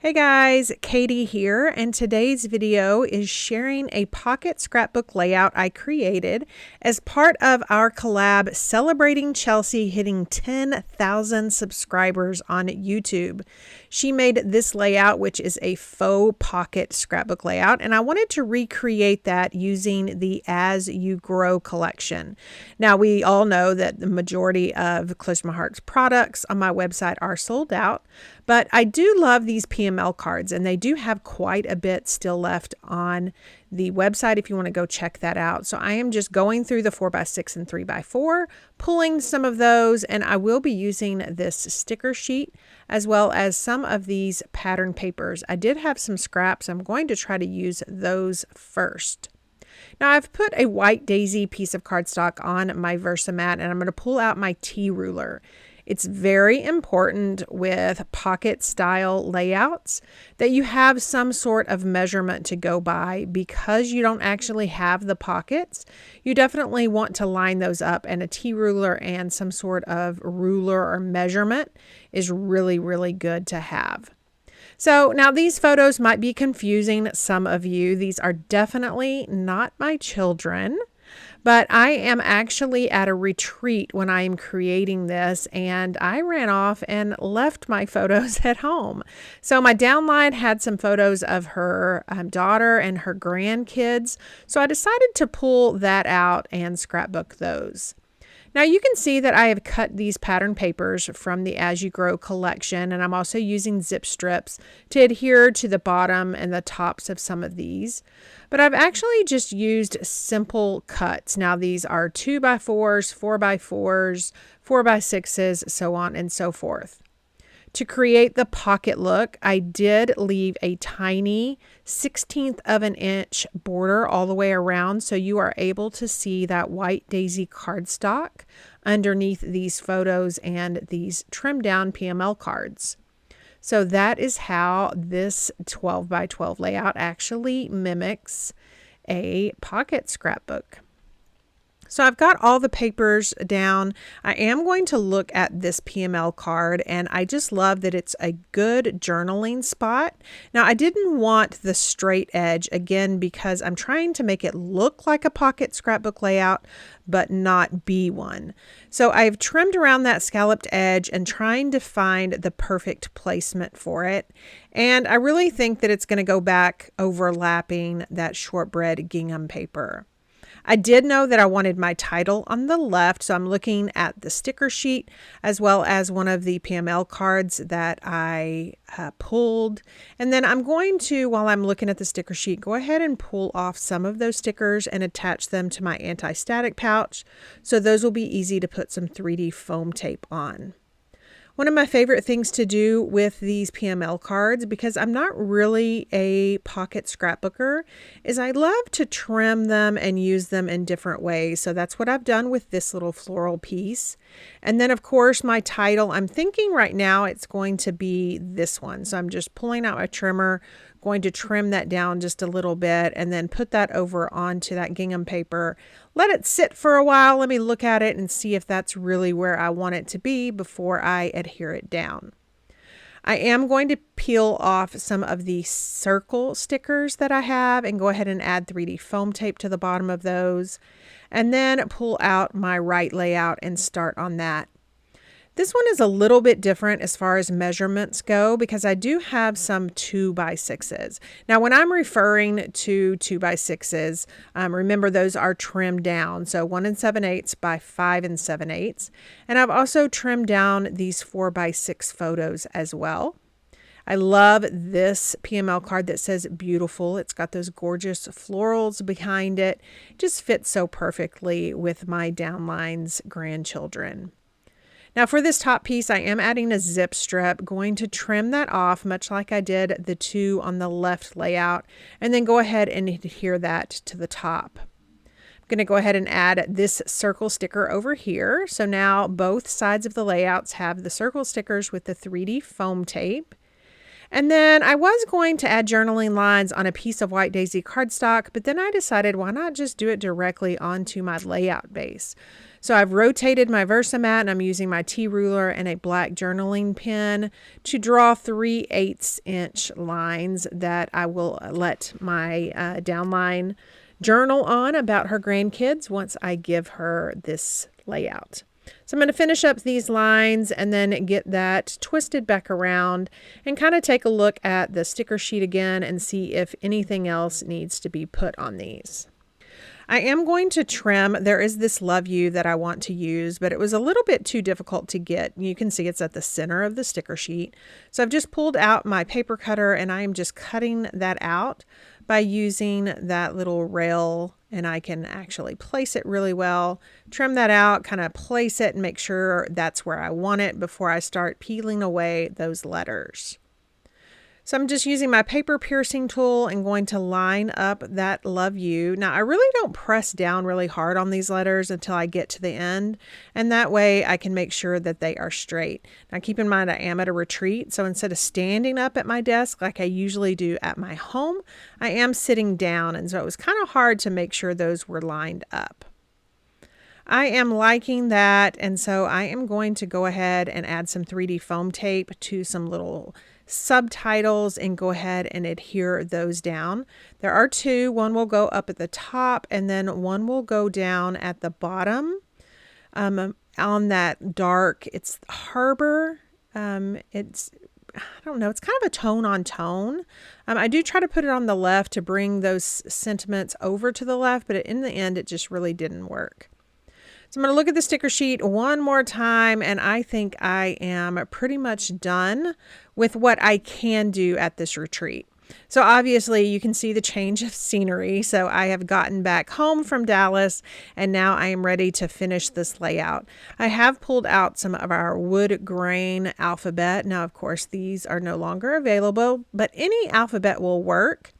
Hey guys, Katie here, and today's video is sharing a pocket scrapbook layout I created as part of our collab celebrating Chelsea hitting 10,000 subscribers on YouTube. She made this layout, which is a faux pocket scrapbook layout, and I wanted to recreate that using the As You Grow collection. Now, we all know that the majority of Close to My Heart's products on my website are sold out, but I do love these PML cards, and they do have quite a bit still left on the website if you want to go check that out. So I am just going through the 4x6 and 3x4, pulling some of those, and I will be using this sticker sheet as well as some of these pattern papers. I did have some scraps. I'm going to try to use those first. Now I've put a white daisy piece of cardstock on my Versamat, and I'm going to pull out my T-ruler. It's very important with pocket style layouts that you have some sort of measurement to go by. Because you don't actually have the pockets, you definitely want to line those up, and a T-ruler and some sort of ruler or measurement is really, really good to have. So now these photos might be confusing some of you. These are definitely not my children. But I am actually at a retreat when I am creating this, and I ran off and left my photos at home. So my downline had some photos of her daughter and her grandkids. So I decided to pull that out and scrapbook those. Now you can see that I have cut these pattern papers from the As You Grow collection, and I'm also using zip strips to adhere to the bottom and the tops of some of these. But I've actually just used simple cuts. Now these are 2x4s, 4x4s, 4x6s, so on and so forth. To create the pocket look, I did leave a tiny 1/16 of an inch border all the way around, so you are able to see that white daisy cardstock underneath these photos and these trimmed down PML cards. So that is how this 12 by 12 layout actually mimics a pocket scrapbook. So I've got all the papers down. I am going to look at this PML card, and I just love that it's a good journaling spot. Now I didn't want the straight edge, again, because I'm trying to make it look like a pocket scrapbook layout, but not be one. So I've trimmed around that scalloped edge and trying to find the perfect placement for it. And I really think that it's going to go back overlapping that shortbread gingham paper. I did know that I wanted my title on the left, so I'm looking at the sticker sheet as well as one of the PML cards that I pulled. And then I'm going to, while I'm looking at the sticker sheet, go ahead and pull off some of those stickers and attach them to my anti-static pouch. So those will be easy to put some 3D foam tape on. One of my favorite things to do with these PML cards, because I'm not really a pocket scrapbooker, is I love to trim them and use them in different ways. So that's what I've done with this little floral piece. And then of course my title, I'm thinking right now it's going to be this one. So I'm just pulling out my trimmer, going to trim that down just a little bit, and then put that over onto that gingham paper. Let it sit for a while. Let me look at it and see if that's really where I want it to be before I adhere it down. I am going to peel off some of the circle stickers that I have and go ahead and add 3D foam tape to the bottom of those, and then pull out my right layout and start on that. This one is a little bit different as far as measurements go, because I do have some 2x6s. Now, when I'm referring to 2x6s, remember those are trimmed down. So 1 7/8 by 5 7/8. And I've also trimmed down these 4x6 photos as well. I love this PML card that says beautiful. It's got those gorgeous florals behind it. It just fits so perfectly with my downline's grandchildren. Now for this top piece, I am adding a zip strip, going to trim that off much like I did the two on the left layout, and then go ahead and adhere that to the top. I'm going to go ahead and add this circle sticker over here. So now both sides of the layouts have the circle stickers with the 3D foam tape. And then I was going to add journaling lines on a piece of white daisy cardstock, but then I decided why not just do it directly onto my layout base. So I've rotated my Versamat and I'm using my T-ruler and a black journaling pen to draw 3/8" lines that I will let my downline journal on about her grandkids once I give her this layout. So I'm going to finish up these lines and then get that twisted back around and kind of take a look at the sticker sheet again and see if anything else needs to be put on these. I am going to trim. There is this love you that I want to use, but it was a little bit too difficult to get. You can see it's at the center of the sticker sheet. So I've just pulled out my paper cutter and I am just cutting that out by using that little rail, and I can actually place it really well, trim that out, kind of place it and make sure that's where I want it before I start peeling away those letters. So I'm just using my paper piercing tool and going to line up that love you. Now I really don't press down really hard on these letters until I get to the end, and that way I can make sure that they are straight. Now keep in mind I am at a retreat, so instead of standing up at my desk like I usually do at my home, I am sitting down, and so it was kind of hard to make sure those were lined up. I am liking that, and so I am going to go ahead and add some 3D foam tape to some little subtitles and go ahead and adhere those down. There are two. One will go up at the top and then one will go down at the bottom on that dark, it's Harbor. It's, I don't know, it's kind of a tone on tone. I do try to put it on the left to bring those sentiments over to the left, but in the end it just really didn't work. So I'm going to look at the sticker sheet one more time, and I think I am pretty much done with what I can do at this retreat. So obviously you can see the change of scenery. So I have gotten back home from Dallas, and now I am ready to finish this layout. I have pulled out some of our wood grain alphabet. Now, of course, these are no longer available, but any alphabet will work.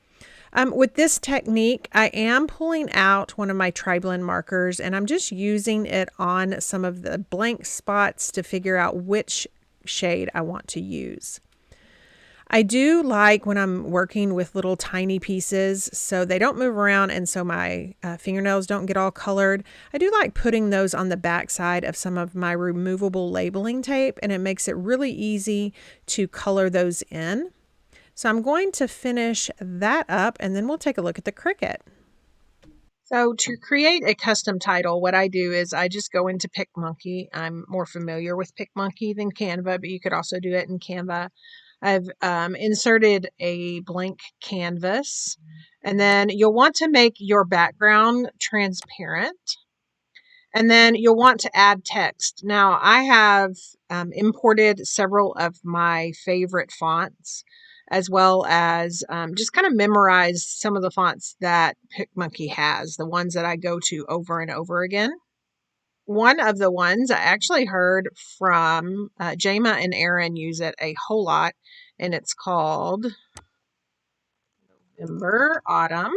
With this technique, I am pulling out one of my tri-blend markers and I'm just using it on some of the blank spots to figure out which shade I want to use. I do like when I'm working with little tiny pieces so they don't move around and so my fingernails don't get all colored. I do like putting those on the back side of some of my removable labeling tape, and it makes it really easy to color those in. So I'm going to finish that up and then we'll take a look at the Cricut. So to create a custom title, what I do is I just go into PicMonkey. I'm more familiar with PicMonkey than Canva, but you could also do it in Canva. I've inserted a blank canvas, and then you'll want to make your background transparent. And then you'll want to add text. Now I have imported several of my favorite fonts, as well as just kind of memorized some of the fonts that PicMonkey has, the ones that I go to over and over again. One of the ones I actually heard from Jama and Aaron use it a whole lot, and it's called November Autumn,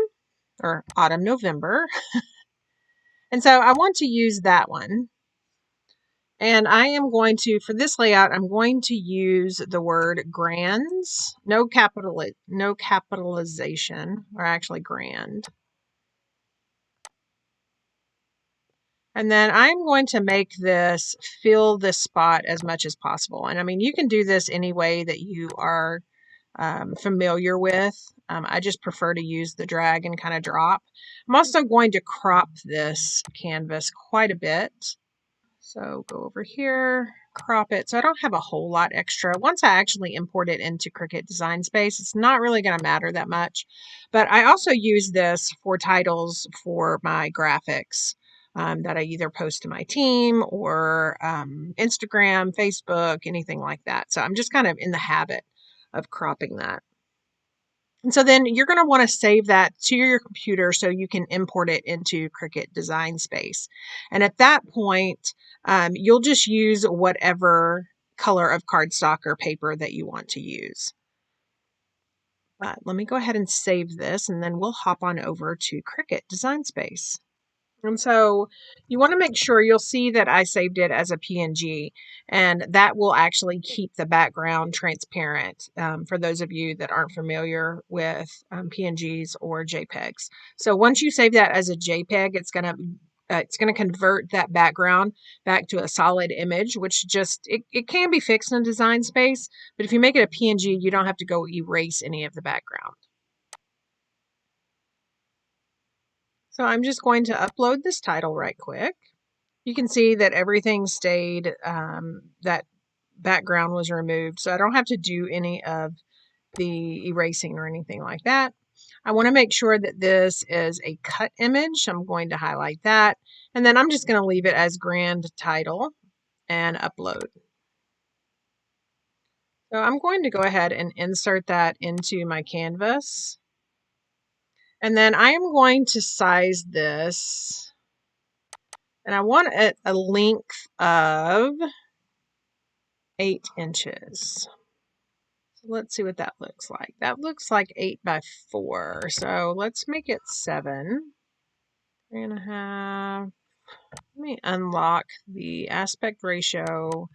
or Autumn November. And so I want to use that one. And I am going to, for this layout, I'm going to use the word grands, no capitalization, or actually grand. And then I'm going to make this fill this spot as much as possible. And I mean, you can do this any way that you are familiar with. I just prefer to use the drag and kind of drop. I'm also going to crop this canvas quite a bit. So go over here, crop it. So I don't have a whole lot extra. Once I actually import it into Cricut Design Space, it's not really going to matter that much. But I also use this for titles for my graphics that I either post to my team or Instagram, Facebook, anything like that. So I'm just kind of in the habit of cropping that. And so then you're going to want to save that to your computer so you can import it into Cricut Design Space. And at that point, you'll just use whatever color of cardstock or paper that you want to use. But let me go ahead and save this, and then we'll hop on over to Cricut Design Space. And so you want to make sure, you'll see that I saved it as a PNG, and that will actually keep the background transparent for those of you that aren't familiar with PNGs or JPEGs. So once you save that as a JPEG, it's going to it's going to convert that background back to a solid image, which it can be fixed in Design Space, but if you make it a PNG, you don't have to go erase any of the background. So I'm just going to upload this title right quick. You can see that everything stayed, that background was removed, so I don't have to do any of the erasing or anything like that. I want to make sure that this is a cut image. I'm going to highlight that, and then I'm just going to leave it as grand title and upload. So I'm going to go ahead and insert that into my canvas. And then I am going to size this, and I want a length of 8 inches. So let's see what that looks like. That looks like 8 by 4. So let's make it 7. 3.5. Let me unlock the aspect ratio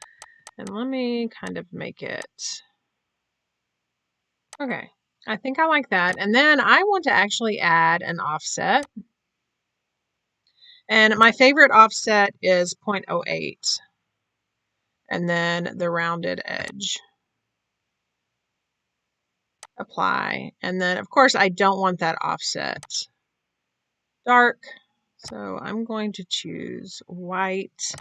and let me kind of make it. Okay, I think I like that. And then I want to actually add an offset. And my favorite offset is 0.08. And then the rounded edge. Apply. And then, of course, I don't want that offset dark. So I'm going to choose white.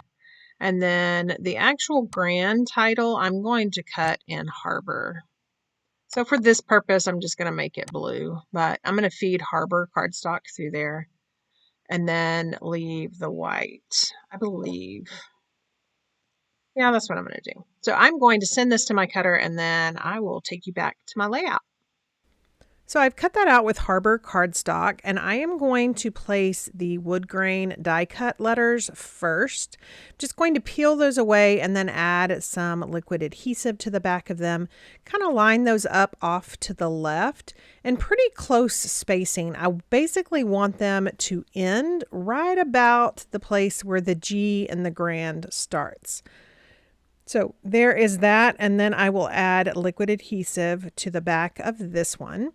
And then the actual grand title, I'm going to cut in Harbor. So for this purpose, I'm just going to make it blue, but I'm going to feed Harbor cardstock through there and then leave the white, I believe. Yeah, that's what I'm going to do. So I'm going to send this to my cutter and then I will take you back to my layout. So I've cut that out with Harbor cardstock, and I am going to place the wood grain die cut letters first. Just going to peel those away and then add some liquid adhesive to the back of them. Kind of line those up off to the left and pretty close spacing. I basically want them to end right about the place where the G in the grand starts. So there is that, and then I will add liquid adhesive to the back of this one.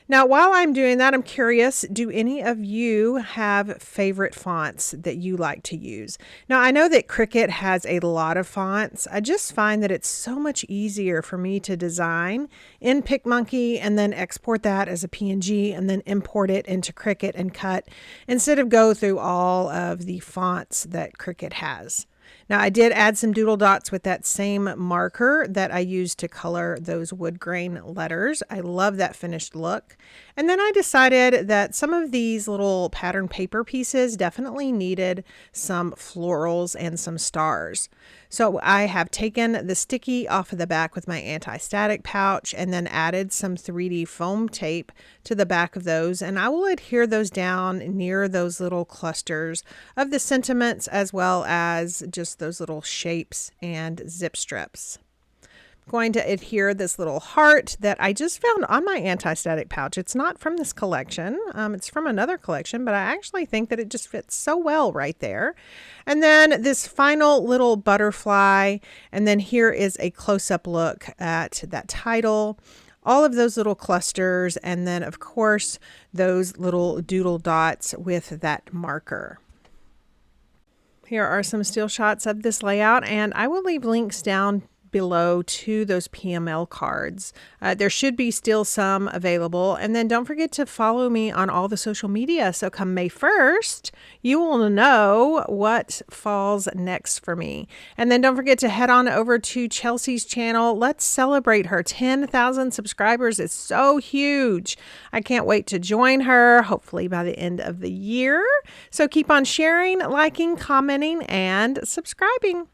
Now, while I'm doing that, I'm curious, do any of you have favorite fonts that you like to use? Now, I know that Cricut has a lot of fonts. I just find that it's so much easier for me to design in PicMonkey and then export that as a PNG and then import it into Cricut and cut instead of go through all of the fonts that Cricut has. Now, I did add some doodle dots with that same marker that I used to color those wood grain letters. I love that finished look. And then I decided that some of these little pattern paper pieces definitely needed some florals and some stars. So I have taken the sticky off of the back with my anti-static pouch and then added some 3D foam tape to the back of those. And I will adhere those down near those little clusters of the sentiments as well as just those little shapes and zip strips. I'm going to adhere this little heart that I just found on my anti-static pouch. It's not from this collection. It's from another collection, but I actually think that it just fits so well right there. And then this final little butterfly. And then here is a close-up look at that title. All of those little clusters. And then, of course, those little doodle dots with that marker. Here are some still shots of this layout, and I will leave links down below to those PML cards. There should be still some available. And then don't forget to follow me on all the social media. So come May 1st, you will know what falls next for me. And then don't forget to head on over to Chelsea's channel. Let's celebrate her 10,000 subscribers. It's so huge. I can't wait to join her, hopefully by the end of the year. So keep on sharing, liking, commenting, and subscribing.